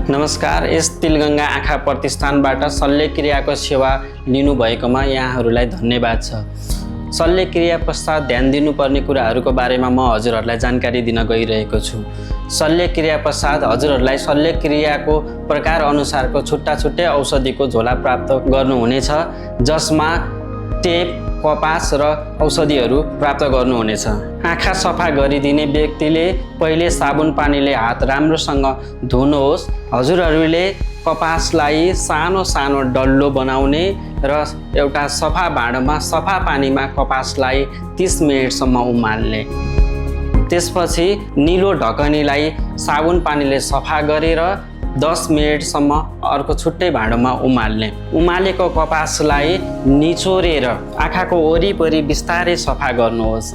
नमस्कार। यस तिलगङ्गा आँखा प्रतिष्ठानबाट शल्यक्रियाको सेवा लिनुभएकोमा यहाँहरूलाई धन्यवाद छ। शल्यक्रिया पश्चात ध्यान दिनुपर्ने कुराहरूको बारेमा म हजुरहरूलाई जानकारी दिन गइरहेको छु। शल्यक्रिया पश्चात हजुरहरूलाई शल्यक्रियाको प्रकार अनुसारको छुट्टा छुट्टै औषधिको झोला प्राप्त गर्नुहुनेछ, जसमा टेप, कपास र औषधिहरू प्राप्त गर्नुहुनेछ। आँखा सफा गरिदिने व्यक्तिले पहिले साबुन पानीले हात राम्रोसँग धुनुहोस्। हजुरहरूले कपासलाई सानो सानो डल्लो बनाउने र एउटा सफा भाँडोमा सफा पानीमा कपासलाई 30 मिनेटसम्म उमाल्ने। त्यसपछि निलो ढकनीलाई साबुन पानीले सफा गरेर 10 मिनेटसम्म अर्को छुट्टै भाँडोमा उमाल्ने। उमालेको कपासलाई निचोरेर आँखाको वरिपरि बिस्तारै सफा गर्नुहोस्।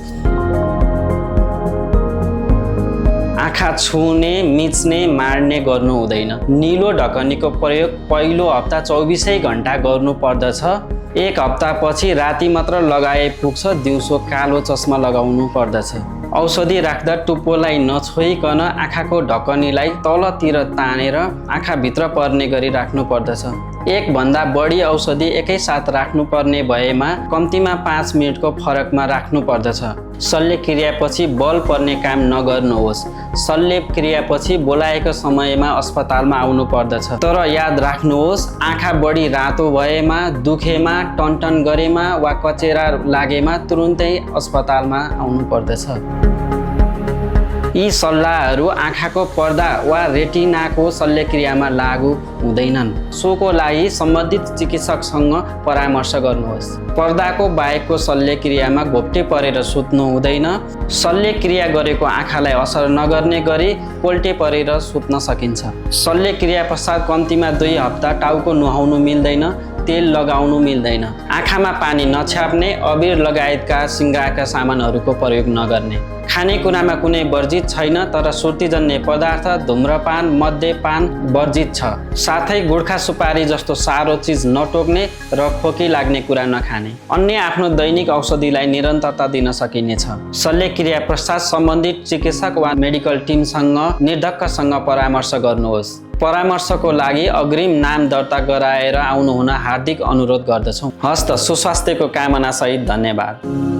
आँखा छुने, मिच्ने, माड्ने गर्नु हुँदैन। निलो ढकनीको प्रयोग पहिलो हप्ता 24 घण्टा गर्नु पर्दछ। एक हप्तापछि राति मात्र लगाए पुग्छ। दिउँसो कालो चस्मा लगाउनु पर्दछ। औषधि राख्दा टुप्पोलाई नछोइकन आँखाको ढकनीलाई तलतिर तानेर आँखाभित्र पर्ने गरी राख्नु पर्दछ। एक भन्दा बढी औषधि एकैसाथ राख्नुपर्ने भएमा कम्तीमा 5 मिनेटको फरकमा राख्नु पर्दछ। शल्यक्रियापछि बल पर्ने काम नगर्नुहोस्। शल्यक्रियापछि बोलाएको समयमा अस्पतालमा आउनु पर्दछ। तर याद राख्नुहोस्, आँखा बढी रातो भएमा, दुखेमा, टनटन गरेमा वा कचेरा लागेमा तुरुन्तै अस्पतालमा आउनु पर्दछ। यी सल्लाहहरू आँखाको पर्दा वा रेटिनाको शल्यक्रियामा लागू हुँदैनन्। सोको लागि सम्बन्धित चिकित्सकसँग परामर्श गर्नुहोस्। पर्दाको बाहेकको शल्यक्रियामा घोप्टे परेर सुत्नु हुँदैन। शल्यक्रिया गरेको आँखालाई असर नगर्ने गरी पोल्टे परेर सुत्न सकिन्छ। शल्यक्रिया पश्चात कम्तीमा 2 हप्ता टाउको नुहाउनु मिल्दैन, तेल लगाउनु मिल्दैन। आँखामा पानी नछ्याप्ने, अबिर लगायतका सिङ्गारका सामानहरूको प्रयोग नगर्ने। खानेकुरामा कुनै वर्जित छैन, तर सुर्तीजन्य पदार्थ, धुम्रपान, मद्यपान वर्जित छ। साथै गुर्खा सुपारी जस्तो सारो चिज नटोक्ने र खोकी लाग्ने कुरा नखाने। अन्य आफ्नो दैनिक औषधिलाई निरन्तरता दिन सकिनेछ। शल्यक्रिया पश्चात सम्बन्धित चिकित्सक वा मेडिकल टिमसँग निर्धक्कसँग परामर्श गर्नुहोस्। परामर्शको लागि अग्रिम नाम दर्ता गराएर आउनुहुन हार्दिक अनुरोध गर्दछौँ। हस्त सुस्वास्थ्यको कामना सहित धन्यवाद।